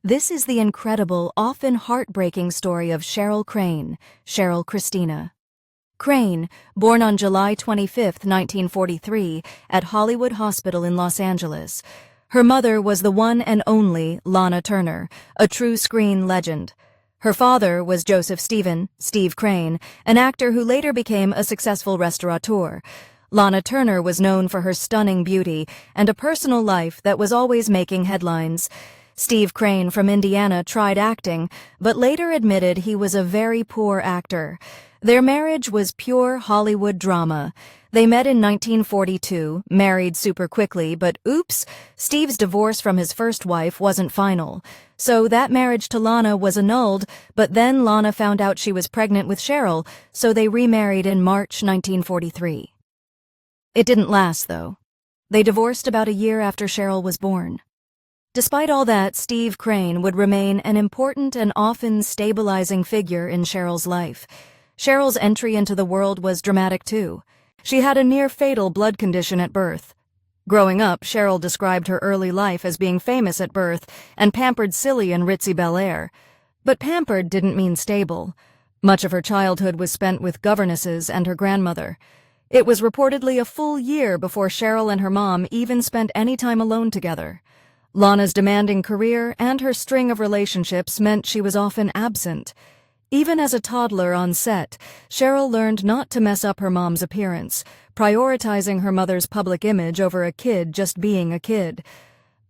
This is the incredible, often heartbreaking story of Cheryl Crane, Cheryl Christina. Crane, born on July 25, 1943, at Hollywood Hospital in Los Angeles. Her mother was the one and only Lana Turner, a true screen legend. Her father was Joseph Steve Crane, an actor who later became a successful restaurateur. Lana Turner was known for her stunning beauty and a personal life that was always making headlines. Steve Crane from Indiana tried acting, but later admitted he was a very poor actor. Their marriage was pure Hollywood drama. They met in 1942, married super quickly, but oops, Steve's divorce from his first wife wasn't final. So that marriage to Lana was annulled, but then Lana found out she was pregnant with Cheryl, so they remarried in March 1943. It didn't last, though. They divorced about a year after Cheryl was born. Despite all that, Steve Crane would remain an important and often stabilizing figure in Cheryl's life. Cheryl's entry into the world was dramatic too. She had a near-fatal blood condition at birth. Growing up, Cheryl described her early life as being famous at birth and pampered silly in ritzy Bel Air. But pampered didn't mean stable. Much of her childhood was spent with governesses and her grandmother. It was reportedly a full year before Cheryl and her mom even spent any time alone together. Lana's demanding career and her string of relationships meant she was often absent. Even as a toddler on set, Cheryl learned not to mess up her mom's appearance, prioritizing her mother's public image over a kid just being a kid.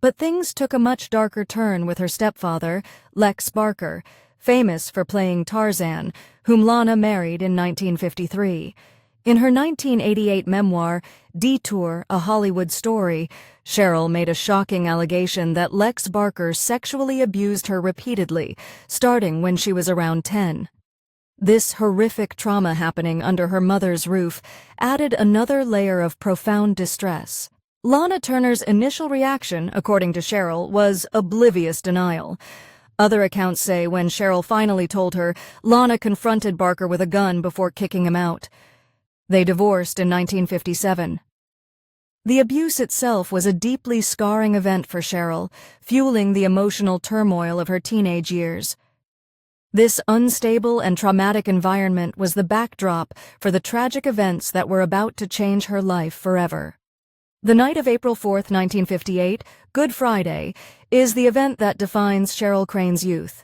But things took a much darker turn with her stepfather, Lex Barker, famous for playing Tarzan, whom Lana married in 1953. In her 1988 memoir, Detour, A Hollywood Story, Cheryl made a shocking allegation that Lex Barker sexually abused her repeatedly, starting when she was around 10. This horrific trauma happening under her mother's roof added another layer of profound distress. Lana Turner's initial reaction, according to Cheryl, was oblivious denial. Other accounts say when Cheryl finally told her, Lana confronted Barker with a gun before kicking him out. They divorced in 1957. The abuse itself was a deeply scarring event for Cheryl, fueling the emotional turmoil of her teenage years. This unstable and traumatic environment was the backdrop for the tragic events that were about to change her life forever. The night of April 4, 1958, Good Friday, is the event that defines Cheryl Crane's youth.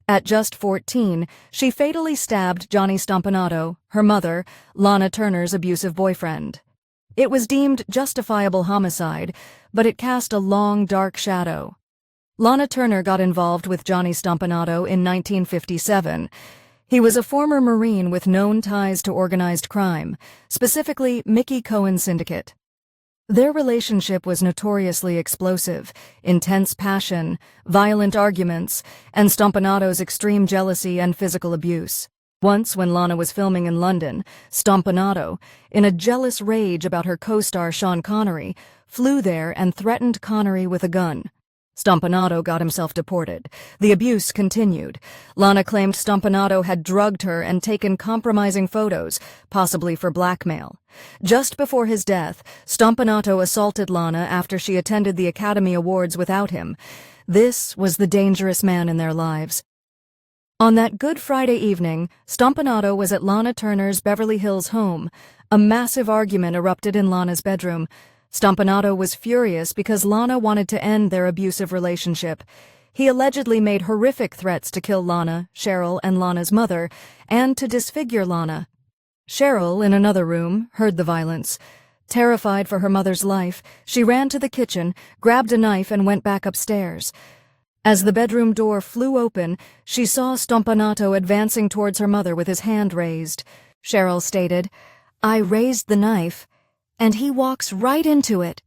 At just 14, she fatally stabbed Johnny Stompanato, her mother, Lana Turner's abusive boyfriend. It was deemed justifiable homicide, but it cast a long, dark shadow. Lana Turner got involved with Johnny Stompanato in 1957. He was a former Marine with known ties to organized crime, specifically Mickey Cohen's syndicate. Their relationship was notoriously explosive, intense passion, violent arguments, and Stompanato's extreme jealousy and physical abuse. Once, when Lana was filming in London, Stompanato, in a jealous rage about her co-star Sean Connery, flew there and threatened Connery with a gun. Stompanato got himself deported. The abuse continued. Lana claimed Stompanato had drugged her and taken compromising photos, possibly for blackmail. Just before his death, Stompanato assaulted Lana after she attended the Academy Awards without him. This was the dangerous man in their lives. On that Good Friday evening, Stompanato was at Lana Turner's Beverly Hills home. A massive argument erupted in Lana's bedroom. Stompanato was furious because Lana wanted to end their abusive relationship. He allegedly made horrific threats to kill Lana, Cheryl, and Lana's mother, and to disfigure Lana. Cheryl, in another room, heard the violence. Terrified for her mother's life, she ran to the kitchen, grabbed a knife, and went back upstairs. As the bedroom door flew open, she saw Stompanato advancing towards her mother with his hand raised. Cheryl stated, "I raised the knife, and he walks right into it."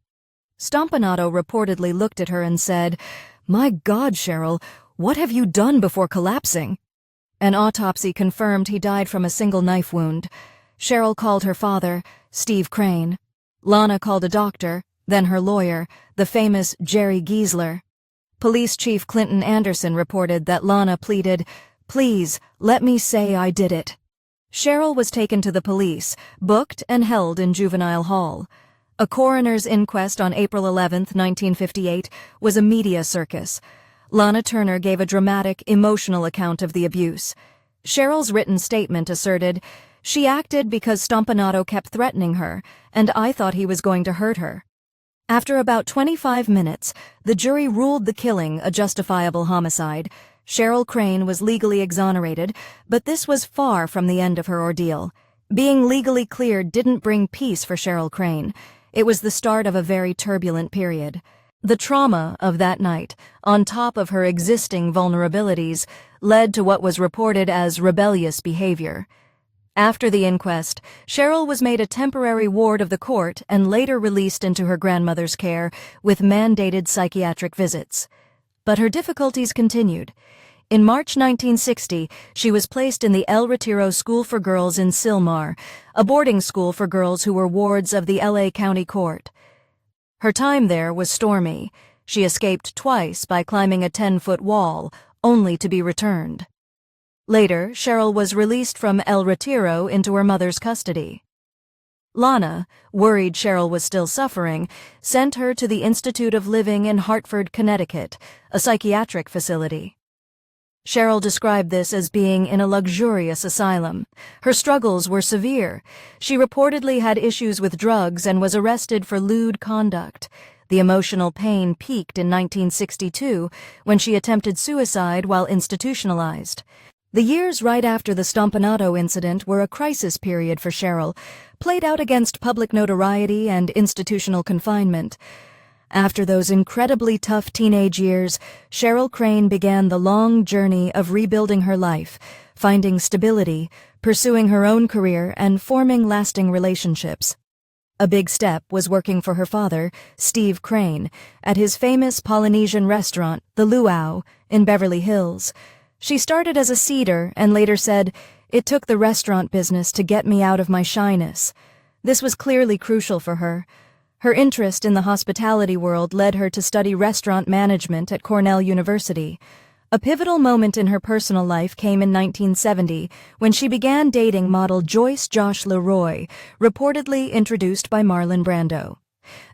Stompanato reportedly looked at her and said, "My God, Cheryl, what have you done before collapsing?" An autopsy confirmed he died from a single knife wound. Cheryl called her father, Steve Crane. Lana called a doctor, then her lawyer, the famous Jerry Giesler. Police Chief Clinton Anderson reported that Lana pleaded, "Please, let me say I did it." Cheryl was taken to the police, booked and held in juvenile hall. A coroner's inquest on April 11, 1958, was a media circus. Lana Turner gave a dramatic, emotional account of the abuse. Cheryl's written statement asserted, "She acted because Stompanato kept threatening her, and I thought he was going to hurt her." After about 25 minutes, the jury ruled the killing a justifiable homicide. Cheryl Crane was legally exonerated, but this was far from the end of her ordeal. Being legally cleared didn't bring peace for Cheryl Crane. It was the start of a very turbulent period. The trauma of that night, on top of her existing vulnerabilities, led to what was reported as rebellious behavior. After the inquest, Cheryl was made a temporary ward of the court and later released into her grandmother's care with mandated psychiatric visits. But her difficulties continued. In March 1960, she was placed in the El Retiro School for Girls in Sylmar, a boarding school for girls who were wards of the LA County Court. Her time there was stormy. She escaped twice by climbing a 10-foot wall, only to be returned. Later, Cheryl was released from El Retiro into her mother's custody. Lana, worried Cheryl was still suffering, sent her to the Institute of Living in Hartford, Connecticut, a psychiatric facility. Cheryl described this as being in a luxurious asylum. Her struggles were severe. She reportedly had issues with drugs and was arrested for lewd conduct. The emotional pain peaked in 1962 when she attempted suicide while institutionalized. The years right after the Stompanato incident were a crisis period for Cheryl, played out against public notoriety and institutional confinement. After those incredibly tough teenage years, Cheryl Crane began the long journey of rebuilding her life, finding stability, pursuing her own career, and forming lasting relationships. A big step was working for her father, Steve Crane, at his famous Polynesian restaurant, The Luau, in Beverly Hills. She started as a seater and later said, "It took the restaurant business to get me out of my shyness." This was clearly crucial for her. Her interest in the hospitality world led her to study restaurant management at Cornell University. A pivotal moment in her personal life came in 1970 when she began dating model Joyce Josh Leroy, reportedly introduced by Marlon Brando.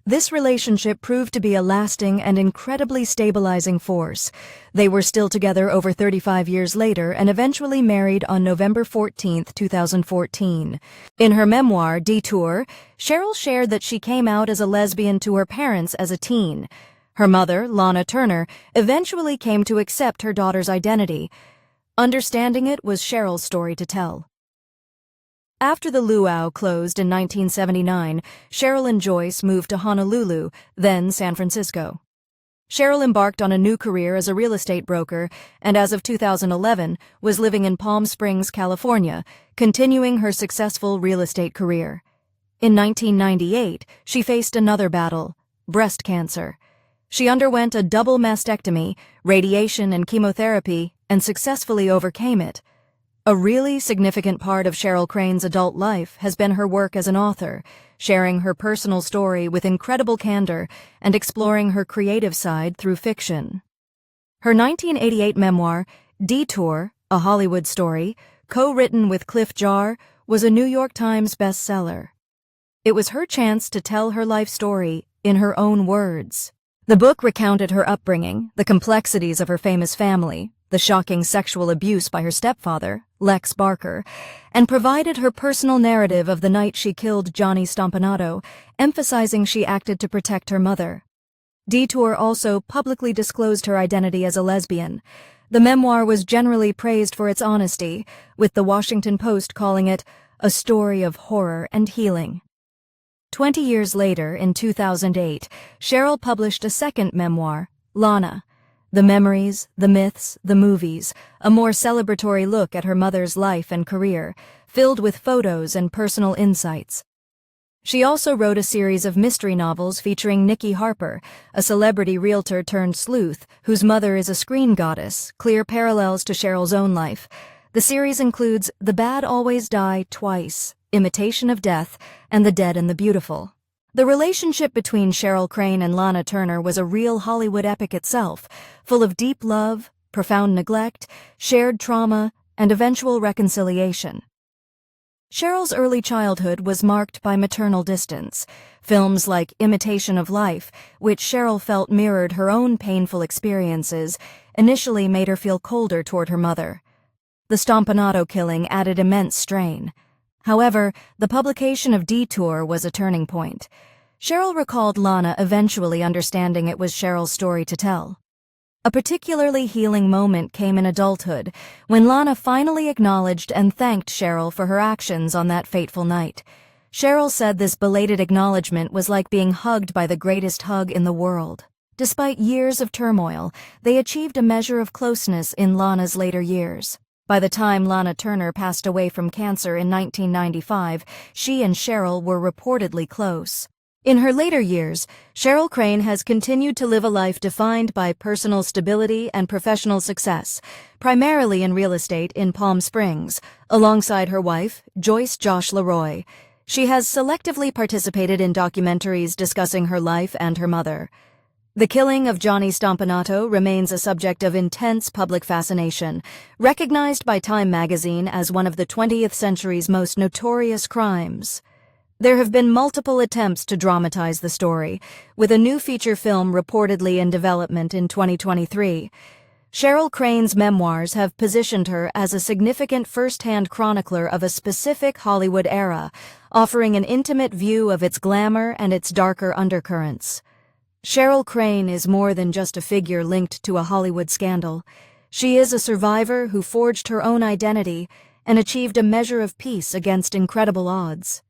This relationship proved to be a lasting and incredibly stabilizing force. They were still together over 35 years later and eventually married on November 14, 2014. In her memoir, Detour, Cheryl shared that she came out as a lesbian to her parents as a teen. Her mother, Lana Turner, eventually came to accept her daughter's identity. Understanding it was Cheryl's story to tell. After the Luau closed in 1979, Cheryl and Joyce moved to Honolulu, then San Francisco. Cheryl embarked on a new career as a real estate broker and as of 2011 was living in Palm Springs, California, continuing her successful real estate career. In 1998, she faced another battle, breast cancer. She underwent a double mastectomy, radiation and chemotherapy, and successfully overcame it. A really significant part of Cheryl Crane's adult life has been her work as an author, sharing her personal story with incredible candor and exploring her creative side through fiction. Her 1988 memoir, Detour, A Hollywood Story, co-written with Cliff Jar, was a New York Times bestseller. It was her chance to tell her life story in her own words. The book recounted her upbringing, the complexities of her famous family, the shocking sexual abuse by her stepfather, Lex Barker, and provided her personal narrative of the night she killed Johnny Stompanato, emphasizing she acted to protect her mother. Detour also publicly disclosed her identity as a lesbian. The memoir was generally praised for its honesty, with the Washington Post calling it a story of horror and healing. 20 years later, in 2008, Cheryl published a second memoir, Lana. The Memories, the Myths, the Movies, a more celebratory look at her mother's life and career, filled with photos and personal insights. She also wrote a series of mystery novels featuring Nikki Harper, a celebrity realtor turned sleuth, whose mother is a screen goddess, clear parallels to Cheryl's own life. The series includes The Bad Always Die Twice, Imitation of Death, and The Dead and the Beautiful. The relationship between Cheryl Crane and Lana Turner was a real Hollywood epic itself, full of deep love, profound neglect, shared trauma, and eventual reconciliation. Cheryl's early childhood was marked by maternal distance. Films like Imitation of Life, which Cheryl felt mirrored her own painful experiences, initially made her feel colder toward her mother. The Stompanato killing added immense strain. However, the publication of Detour was a turning point. Cheryl recalled Lana eventually understanding it was Cheryl's story to tell. A particularly healing moment came in adulthood, when Lana finally acknowledged and thanked Cheryl for her actions on that fateful night. Cheryl said this belated acknowledgement was like being hugged by the greatest hug in the world. Despite years of turmoil, they achieved a measure of closeness in Lana's later years. By the time Lana Turner passed away from cancer in 1995, she and Cheryl were reportedly close. In her later years, Cheryl Crane has continued to live a life defined by personal stability and professional success, primarily in real estate in Palm Springs, alongside her wife, Joyce Josh Leroy. She has selectively participated in documentaries discussing her life and her mother. The killing of Johnny Stompanato remains a subject of intense public fascination, recognized by Time magazine as one of the 20th century's most notorious crimes. There have been multiple attempts to dramatize the story, with a new feature film reportedly in development in 2023. Cheryl Crane's memoirs have positioned her as a significant first-hand chronicler of a specific Hollywood era, offering an intimate view of its glamour and its darker undercurrents. Cheryl Crane is more than just a figure linked to a Hollywood scandal. She is a survivor who forged her own identity and achieved a measure of peace against incredible odds.